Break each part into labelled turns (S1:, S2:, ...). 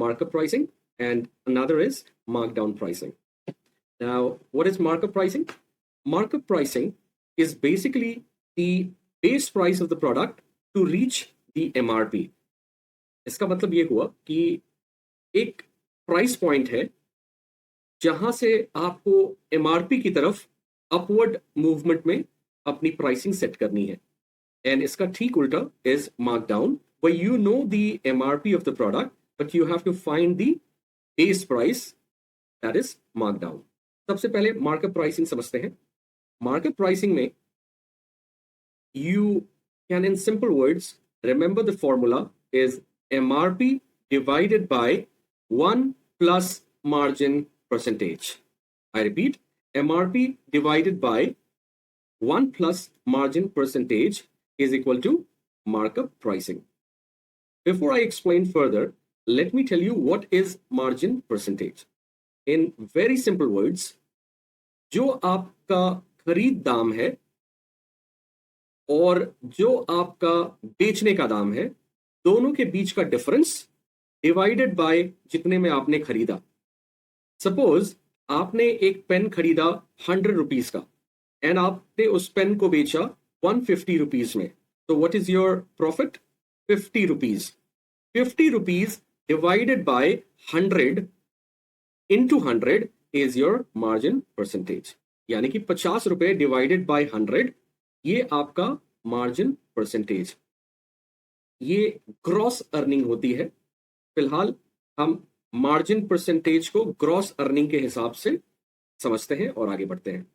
S1: markup pricing and another is markdown pricing. Now, what is markup pricing? Markup pricing is basically the base price of the product to reach the MRP. इसका मतलब ये हुआ कि एक price point है जहां से आपको MRP की तरफ अपवर्ड मूवमेंट में अपनी प्राइसिंग सेट करनी है. एंड इसका ठीक उल्टा is markdown, where you know the MRP of the product, but you have to find the base price, that is markdown. सबसे पहले मार्कअप प्राइसिंग समझते हैं. मार्कअप प्राइसिंग में you can in simple words remember the formula is MRP divided by 1 plus margin percentage. I repeat, MRP divided by 1 plus margin percentage is equal to markup pricing. Before I explain further, let me tell you what is margin percentage. In very simple words, जो आपका खरीद दाम है और जो आपका बेचने का दाम है, दोनों के बीच का डिफरेंस डिवाइडेड बाय जितने में आपने खरीदा. सपोज आपने एक पेन खरीदा 100 रुपीज का एंड आपने उस पेन को बेचा 150 रुपीज में. तो what is your profit? 50 rupees. 50 rupees divided by 100 into 100 is your margin percentage. यानी कि 50 रुपए डिवाइडेड बाय 100, ये आपका मार्जिन परसेंटेज. ये ग्रॉस अर्निंग होती है. फिलहाल हम मार्जिन परसेंटेज को ग्रॉस अर्निंग के हिसाब से समझते हैं और आगे बढ़ते हैं.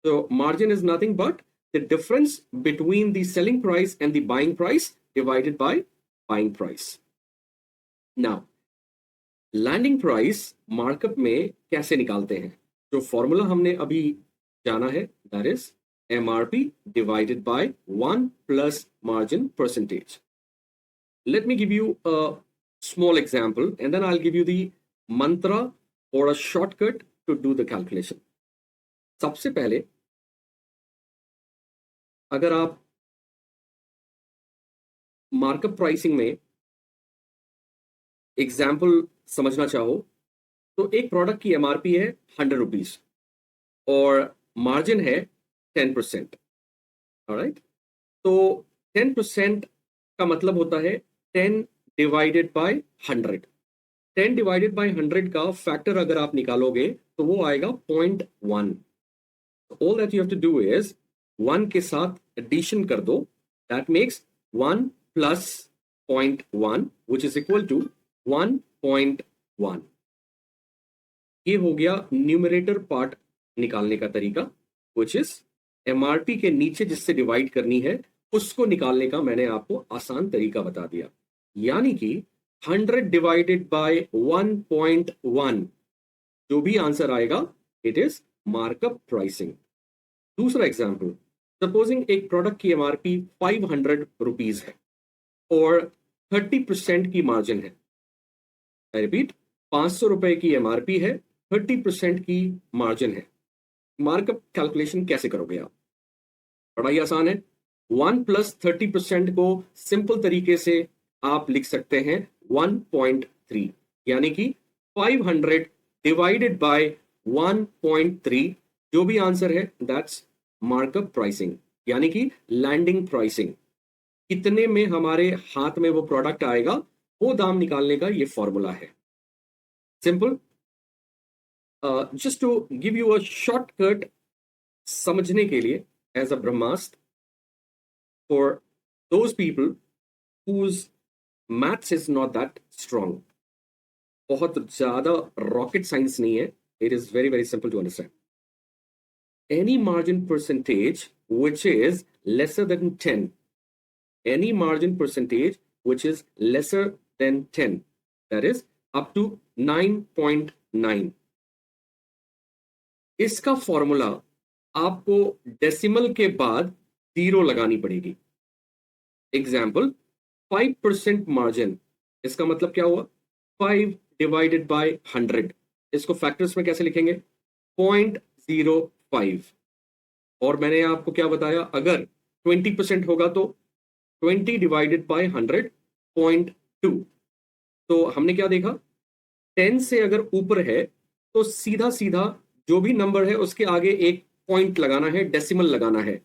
S1: तो margin is nothing but the difference between the selling price and the buying price divided by buying price. Now landing price markup में कैसे निकालते हैं? जो फॉर्मूला हमने अभी जाना है, that is MRP divided by 1 plus margin percentage. Let me give you a small example and then I'll give you the mantra or a shortcut to do the calculation. सबसे पहले अगर आप मार्कअप प्राइसिंग में example समझना चाहो तो एक product की MRP है 100 रुपीज और मार्जिन है 10%. ऑलराइट, तो 10% का मतलब होता है 10 डिवाइडेड बाय 100. 10 डिवाइडेड बाय 100 का फैक्टर अगर आप निकालोगे तो वो आएगा 0.1. All that you have to do is 1 के साथ एडिशन कर दो. That makes 1 plus 0.1 which is equal to 1.1. ये हो गया न्यूमरेटर पार्ट निकालने का तरीका, विच इज MRP के नीचे जिससे डिवाइड करनी है उसको निकालने का मैंने आपको आसान तरीका बता दिया. यानी कि 100 डिवाइडेड बाय 1.1 जो भी आंसर आएगा इट इज मार्कअप प्राइसिंग. दूसरा एग्जांपल, सपोजिंग एक प्रोडक्ट की MRP 500 रुपीज है और 30% की मार्जिन है. आई रिपीट, 500 रुपए की MRP है, 30% की मार्जिन है. मार्कअप कैलकुलेशन कैसे करोगे आप? बड़ा ही आसान है. 1 प्लस 30% को सिंपल तरीके से आप लिख सकते हैं 1.3. यानी कि 500 डिवाइडेड बाय 1.3 जो भी आंसर है दैट्स मार्कअप प्राइसिंग. यानी कि लैंडिंग प्राइसिंग, कितने में हमारे हाथ में वो प्रोडक्ट आएगा वो दाम निकालने का ये फॉर्मूला है. Simple. Just to give you a shortcut समझने के लिए as a Brahmastra for those people whose maths is not that strong. बहुत ज़्यादा rocket science नहीं है. It is very very simple to understand. Any margin percentage which is lesser than 10. Any margin percentage which is lesser than 10. That is up to 9.9. इसका formula आपको decimal के बाद 0 लगानी पड़ेगी. एग्जाम्पल, 5% मार्जिन, इसका मतलब क्या हुआ? 5 डिवाइडेड बाय 100. इसको फैक्टर्स में कैसे लिखेंगे? 0.05. और मैंने आपको क्या बताया, अगर 20% होगा तो 20 डिवाइडेड बाय 100 0.2. तो हमने क्या देखा? 10 से अगर ऊपर है तो सीधा सीधा जो भी नंबर है उसके आगे एक पॉइंट लगाना है, डेसिमल लगाना है।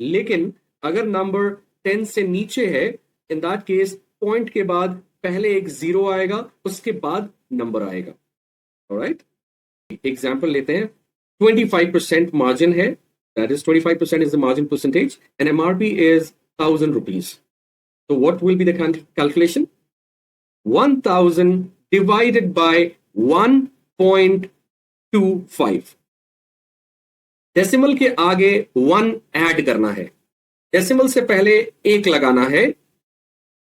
S1: लेकिन अगर नंबर 10 से नीचे है, इन दैट केस पॉइंट के बाद पहले एक जीरो आएगा, उसके बाद नंबर आएगा। ऑलराइट, एग्जाम्पल लेते हैं। 25% मार्जिन है, that is 25% is the margin percentage, and MRP is 1000 rupees. तो what will be the calculation? 1000 divided by 1.25। Decimal के आगे 1 ऐड करना है, डेसिमल से पहले 1 लगाना है,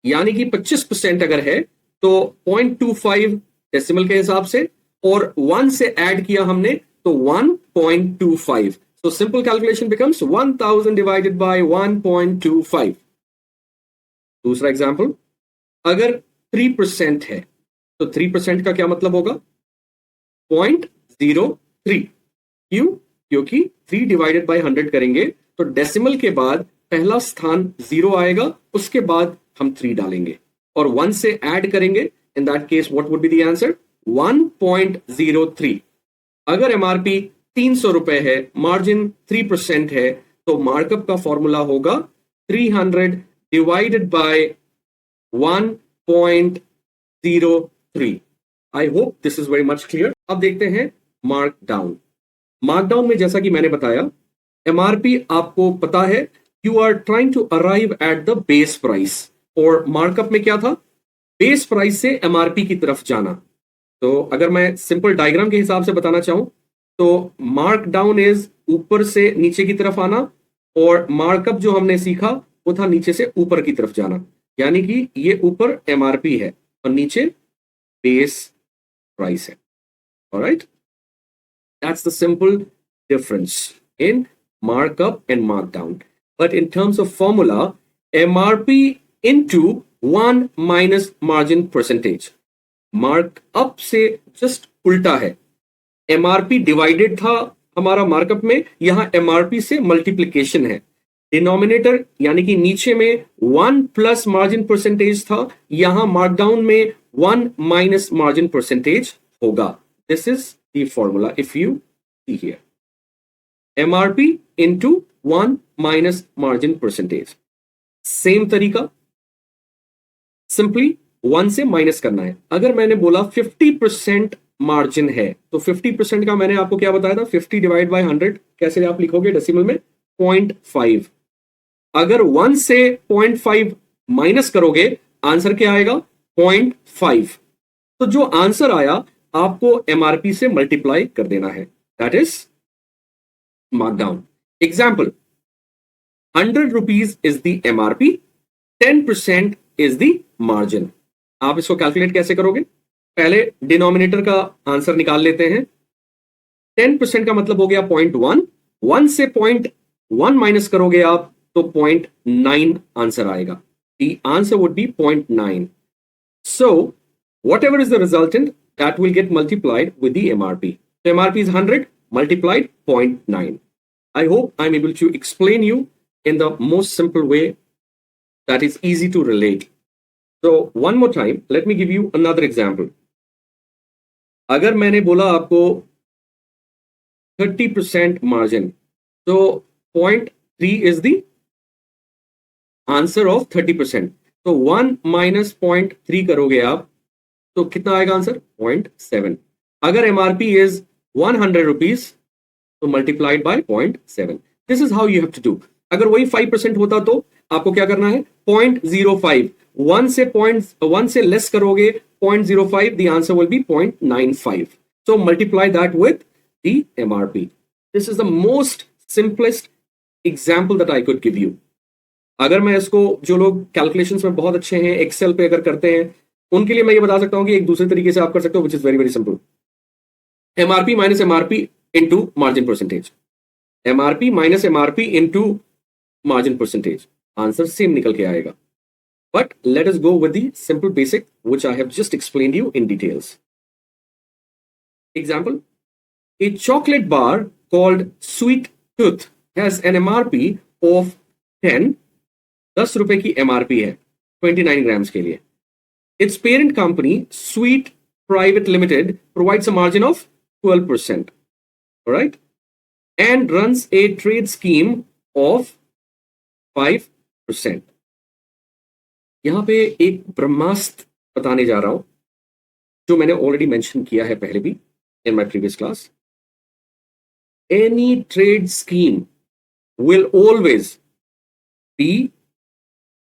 S1: यानी कि 25% अगर है तो 0.25 डेसिमल के हिसाब से, और 1 से ऐड किया हमने तो 1.25। So simple calculation becomes 1000 divided by 1.25। दूसरा एग्जाम्पल, अगर 3% है तो 3% का क्या मतलब होगा? 0.03। क्यों? क्योंकि 3 डिवाइडेड बाय 100 करेंगे तो डेसिमल के बाद पहला स्थान 0 आएगा, उसके बाद हम 3 डालेंगे और 1 से ऐड करेंगे। In that case what would be the answer? 1.03। अगर एमआरपी 300 रुपए है, मार्जिन 3% है, तो मार्कअप का फॉर्मूला होगा 300 divided by 1.03। I hope this is very much clear. अब देखते हैं मार्कडाउन। मार्कडाउन में जैसा कि मैंने बताया, एमआरपी आपको पता है, you are trying to arrive at the base price, और मार्कअप में क्या था? बेस प्राइस से एमआरपी की तरफ जाना। तो अगर मैं सिंपल डायग्राम के हिसाब से बताना चाहूं तो मार्कडाउन इज ऊपर से नीचे की तरफ आना, और मार्कअप जो हमने सीखा वो था नीचे से ऊपर की तरफ जाना, यानी कि ये ऊपर एमआरपी है और नीचे बेस प्राइस है। Alright, that's the simple difference in markup and markdown. But in terms of formula, MRP into 1 minus margin percentage. Markup से जस्ट उल्टा है। एमआरपी डिवाइडेड था हमारा मार्कअप में, यहां एमआरपी से मल्टीप्लीकेशन है। डिनोमिनेटर यानी कि नीचे में 1 प्लस मार्जिन परसेंटेज था, यहां मार्कडाउन में 1 माइनस मार्जिन परसेंटेज होगा। This is the formula if you see here, MRP into 1 minus margin percentage. Same तरीका, सिंपली 1 से माइनस करना है। अगर मैंने बोला 50% मार्जिन है तो 50% का मैंने आपको क्या बताया था? 50 डिवाइड बाय 100 कैसे आप लिखोगे डेसिमल में? 0.5। अगर 1 से 0.5 माइनस करोगे, आंसर क्या आएगा? 0.5। तो जो आंसर आया आपको एमआरपी से मल्टीप्लाई कर देना है, that is markdown. Example, 100 rupees is the MRP, 10% is the margin. आप इसको कैलकुलेट कैसे करोगे? पहले डिनोमिनेटर का आंसर निकाल लेते हैं। 10% का मतलब हो गया 0.1, 1 से 0.1 माइनस करोगे आप तो 0.9 आंसर आएगा। The answer would B 0.9। So whatever is the resultant, that will get multiplied with the MRP. So MRP is 100 multiplied 0.9. I hope I'm able to explain you in the most simple way that is easy to relate. So one more time, let me give you another example. अगर मैंने बोला आपको 30% margin, so 0.3 is the answer of 30%. तो 1 minus 0.3 करोगे आप तो कितना आएगा आंसर? 0.7। अगर एमआरपी इज 100 रुपीज तो multiplied by 0.7। This is how you have to do. अगर वही 5% होता तो आपको क्या करना है? 0.05। 1 से लेस करोगे 0.05, the answer will be 0.95। So multiply that with the MRP. This is the most simplest example that I could give you. अगर मैं इसको, जो लोग कैलकुलेशंस में बहुत अच्छे हैं, एक्सेल पे अगर करते हैं, उनके लिए मैं ये बता सकता हूं कि एक दूसरे तरीके से आप कर सकते हो, which is very very simple. MRP minus MRP into margin percentage, MRP minus MRP into margin percentage, answer same निकल के आएगा। But let us go with the simple basic which I have just explained you in details. Example, A chocolate bar called sweet tooth has an MRP of 10 रुपए की MRP है 29 grams के लिए। Its parent company, Sweet Private Limited provides a margin of 12%, all right, and runs a trade scheme of 5%. यहां पे एक ब्रह्मास्त्र बताने जा रहा हूं जो मैंने ऑलरेडी मेंशन किया है पहले भी in my previous class. Any trade scheme will always be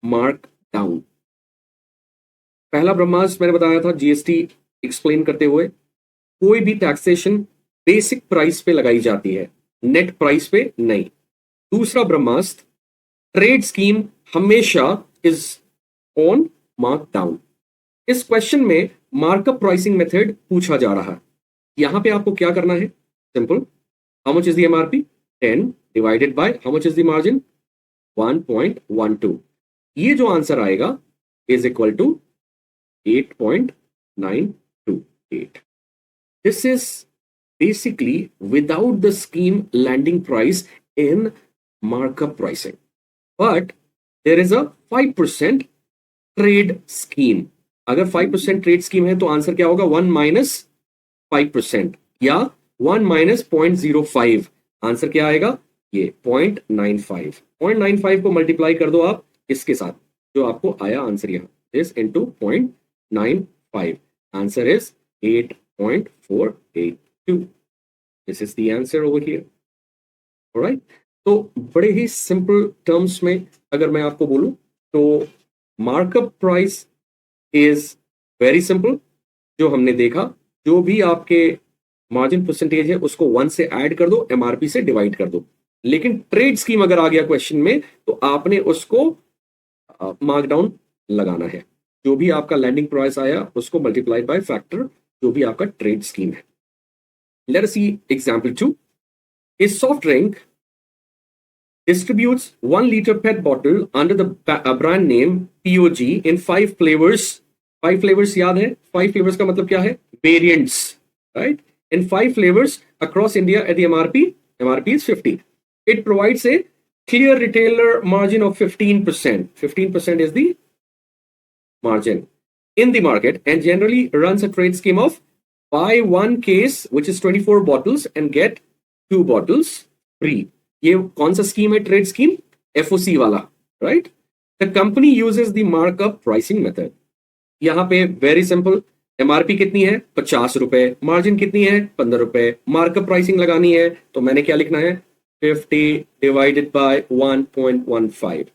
S1: marked down. पहला ब्रह्मास्त्र मैंने बताया था जीएसटी एक्सप्लेन करते हुए, कोई भी टैक्सेशन बेसिक प्राइस पे लगाई जाती है, नेट प्राइस पे नहीं. दूसरा ब्रह्मास्त्र, ट्रेड स्कीम हमेशा इज ऑन मार्क डाउन. इस क्वेश्चन में मार्कअप प्राइसिंग मेथड पूछा जा रहा है. यहां पे आपको क्या करना है? Simple. How much is the MRP? 10 divided by how much is the margin? 1.12. ये जो आंसर आएगा is equal to 8.928. This is basically without the scheme landing price in markup pricing. But there is a 5% trade scheme. अगर 5% trade scheme है तो answer क्या होगा? 1 minus 5% या 1 minus 0.05. Answer क्या आएगा? ये 0.95. 0.95 को मल्टीप्लाई कर दो आप इसके साथ, जो आपको आया आंसर यहां, this into 0.95. Answer is 8.482. This is the answer over here. Alright? तो बड़े ही सिंपल टर्म्स में अगर मैं आपको बोलूं तो markup price is very simple. जो हमने देखा, जो भी आपके मार्जिन परसेंटेज है उसको 1 से ऐड कर दो, एमआरपी से डिवाइड कर दो. लेकिन ट्रेड स्कीम अगर आ गया क्वेश्चन में तो आपने उसको मार्कडाउन लगाना है. जो भी आपका लैंडिंग प्राइस आया उसको मल्टीप्लाइड बाय फैक्टर जो भी आपका ट्रेड स्कीम है. Let us see example 2. A soft drink distributes 1 liter PET bottle under the brand name POG in 5 flavors. 5 flavors याद है? 5 flavors का मतलब क्या है? Variants, right? In 5 flavors across India at the MRP is 50. It provides a clear retailer margin of 15%. 15% is the margin in the market and generally runs a trade scheme of buy 1 case which is 24 bottles and get 2 bottles free. ये कौन सा scheme है? Trade scheme, FOC वाला, right? The company uses the markup pricing method. यहां पे very simple. MRP कितनी है? 50 रुपए. मार्जिन कितनी है? 15 रुपए. मार्कअप प्राइसिंग लगानी है तो मैंने क्या लिखना है? 50 डिवाइडेड बाय 1.15.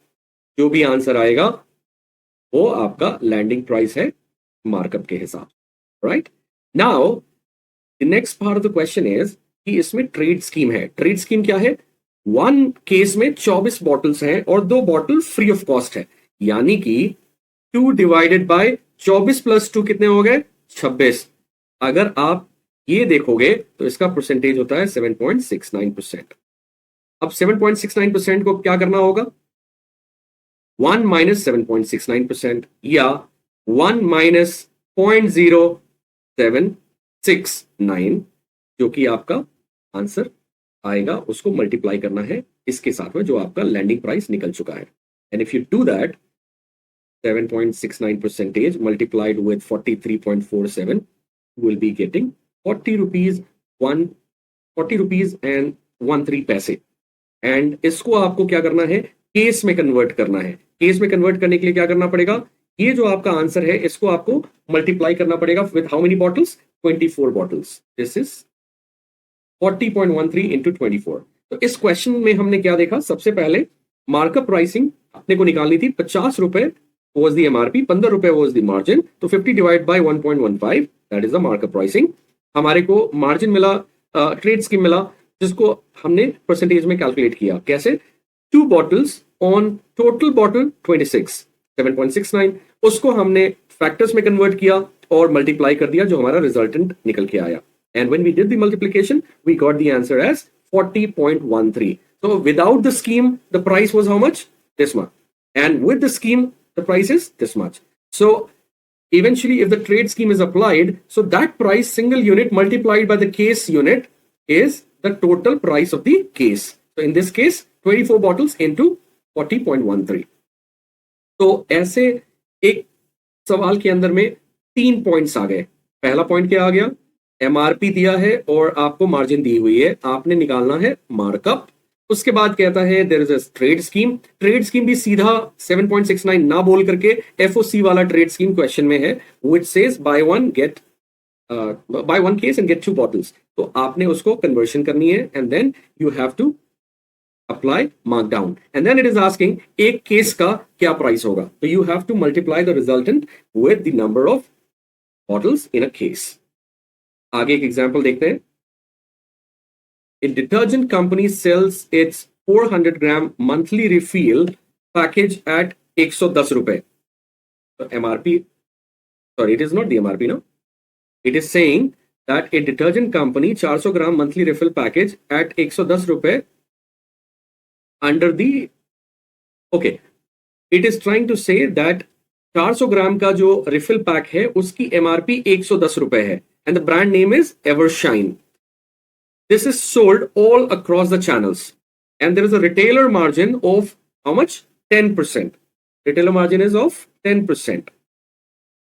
S1: जो भी आंसर आएगा वो आपका लैंडिंग प्राइस है मार्कअप के हिसाब, right? Now the next part of the question is कि इसमें ट्रेड स्कीम है. ट्रेड स्कीम क्या है? 1 केस में 24 बॉटल्स हैं और 2 बॉटल फ्री ऑफ कॉस्ट है. यानी कि 2 डिवाइडेड बाय 24 प्लस 2 कितने हो गए? 26. अगर आप ये देखोगे तो इसका परसेंटेज होता है 7.69%. अब 7.69% को क्या करना होगा? 1 minus 7.69% या 1 minus 0.0769 जो कि आपका आंसर आएगा उसको मल्टीप्लाई करना है इसके साथ में जो आपका लैंडिंग प्राइस निकल चुका है. And if you do that, 7.69% multiplied with 43.47 will be getting 40 rupees and 13 पैसे. एंड इसको आपको क्या करना है? केस में कन्वर्ट करना है. केस में कन्वर्ट करने के लिए क्या करना पड़ेगा? ये जो आपका आंसर है इसको आपको मल्टीप्लाई करना पड़ेगा with how many bottles? 24 bottles. This is 40.13 into 24. तो इस क्वेश्चन में हमने क्या देखा? सबसे पहले मार्कअप प्राइसिंग अपने को निकालनी थी. 50 रुपए वॉज द एमआरपी, 15 रुपए वॉज द मार्जिन. तो 50 divide by 1.15 that is the markup pricing. हमारे को मार्जिन मिला, ट्रेड स्कीम मिला, जिसको हमने परसेंटेज में कैलकुलेट किया. कैसे? 2 बॉटल्स ऑन टोटल बॉटल 26, 7.69. उसको हमने फैक्टर्स में कन्वर्ट किया और मल्टीप्लाई कर दिया जो हमारा रिजल्टेंट निकल के आया. And when we did the multiplication, we got the answer as 40.13. So without the scheme, the price was how much? This much. And with the scheme, the price is this much. So eventually, if the trade scheme is applied, so that price, single unit multiplied by the case unit, is the total price of the case. So in this case, 24 bottles into 40.13. तो ऐसे एक सवाल के अंदर में 3 points आ गए. पहला point क्या आ गया, एमआरपी दिया है और आपको मार्जिन दी हुई है, आपने निकालना है मार्कअप। उसके बाद कहता है there is a trade scheme. Trade scheme भी सीधा 7.69 ना बोल करके एफओसी वाला ट्रेड स्कीम क्वेश्चन में है, which says buy one case and get 2 bottles. तो आपने उसको कन्वर्शन करनी है and then you have to apply markdown and then it is asking एक केस का क्या प्राइस होगा, तो you have to multiply the resultant with the number of bottles in a case. आगे एक एग्जांपल देखते हैं। A detergent company sells its 400 gram monthly refill package at 110 रुपए। तो MRP, sorry, it is not the MRP, no? It is saying that a detergent company 400 gram monthly refill package at 110 रुपए under the, okay, it is trying to say that 400 ग्राम का जो refill pack है उसकी MRP 110 रुपए है and the brand name is Evershine. This is sold all across the channels and there is a retailer margin of how much? 10%. Retailer margin is of 10%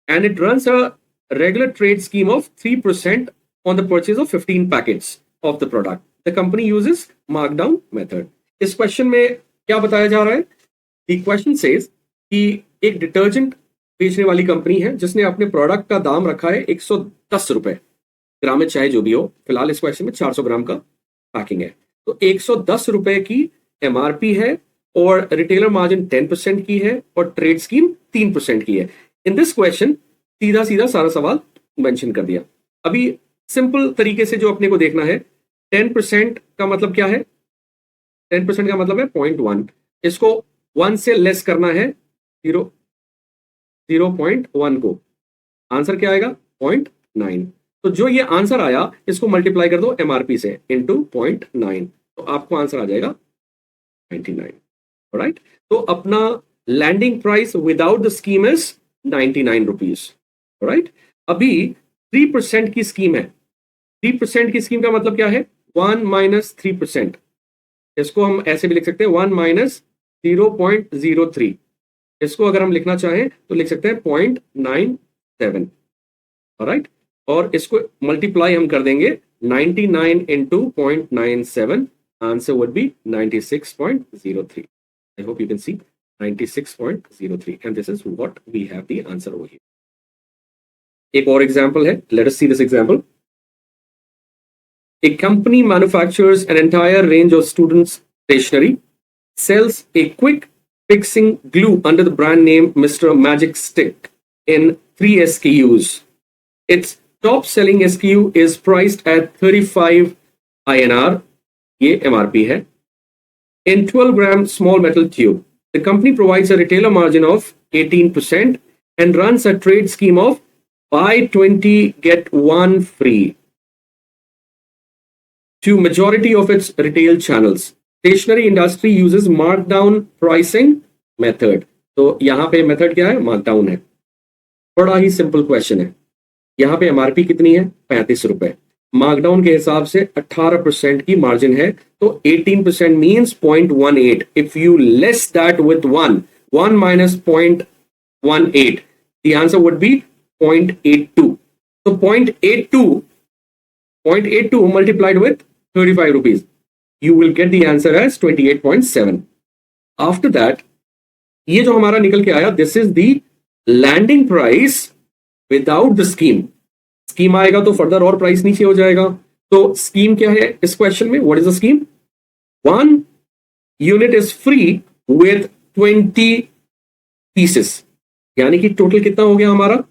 S1: and it runs a regular trade scheme of 3% on the purchase of 15 packets of the product. The company uses markdown method. इस question में क्या बताया जा रहा है? The question says कि एक detergent बेचने वाली कंपनी है जिसने अपने प्रोडक्ट का दाम रखा है 110 रुपए ग्राम में, चाहे जो भी हो, फिलहाल इस क्वेश्चन में 400 ग्राम का पैकिंग है, तो 110 रुपए की एमआरपी है और रिटेलर मार्जिन 10% की है और ट्रेड स्कीम 3% की है। इन दिस क्वेश्चन सीधा सीधा सारा सवाल मेंशन कर दिया। अभी सिंपल तरीके से जो अपने को देखना है, 10% का मतलब क्या है? 10% का मतलब है 0.1, इसको 1 से लेस करना है 0.1 को, आंसर क्या आएगा? 0.9। तो जो ये आंसर आया इसको मल्टीप्लाई कर दो एमआरपी से इनटू 0.9, तो आपको आंसर आ जाएगा 99। राइट, तो अपना landing price without the scheme is 99 rupees. Right, अभी 3% की स्कीम है। 3% की स्कीम का मतलब क्या है? 1 माइनस 3%, इसको हम ऐसे भी लिख सकते हैं 1 माइनस 0.03, इसको अगर हम लिखना चाहें तो लिख सकते हैं 0.97। राइट, और इसको मल्टीप्लाई हम कर देंगे 99 into 0.97, answer would be 96.03। I hope you can see 96.03 and this is what we have the answer over here. एक और एग्जांपल है, let us see this example. A company manufactures an entire range of students' stationery, sells a quick fixing glue under the brand name Mr. Magic Stick in 3 SKUs. Its top selling SKU is priced at 35 INR, ये MRP है, in 12 gram small metal tube. The company provides a retailer margin of 18% and runs a trade scheme of buy 20 get 1 free to majority of its retail channels. Stationery industry uses markdown pricing method. तो यहां पे method क्या है? Markdown है। बड़ा ही simple question है। यहां पे एमआरपी कितनी है? 35 रुपए। मार्कडाउन के हिसाब से 18% की मार्जिन है, तो 18% means 0.18। If you less that with 1 minus 0.18, the answer would B 0.82। तो 0.82 multiplied with 35 rupees, you will get the answer as 28.7. After that, ये जो हमारा निकल के आया, this is the landing price without the scheme. Scheme आएगा तो further और प्राइस नीचे हो जाएगा। तो स्कीम क्या है इस क्वेश्चन में? What is the scheme? 1 unit is free with 20 pieces, यानी कि टोटल कितना हो गया हमारा?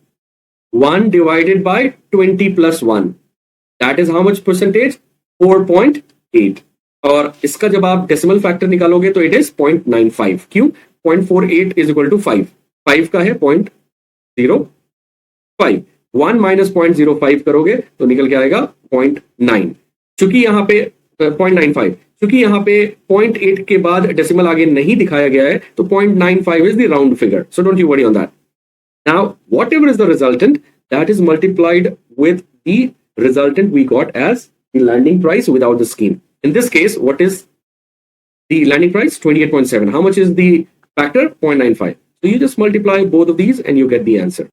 S1: 1 divided by 20 plus 1, that is how much percentage? 4.8। और इसका जब आप डेसिमल फैक्टर निकालोगे तो इट इज 0.95। क्यों? 0.48 इज इक्वल टू 5 का है 0.05। 1 माइनस 0.05 करोगे तो निकल के आएगा 0.9। चूंकि यहाँ पे 0.95, चूंकि यहाँ पे 0.8 के बाद डेसिमल आगे नहीं दिखाया गया है, तो 0.95 is the round figure, so don't you worry on that. Now what ever is the resultant, that is multiplied with the resultant we got as the landing price without the scheme. In this case, what is the landing price? 28.7. How much is the factor? 0.95. So you just multiply both of these and you get the answer.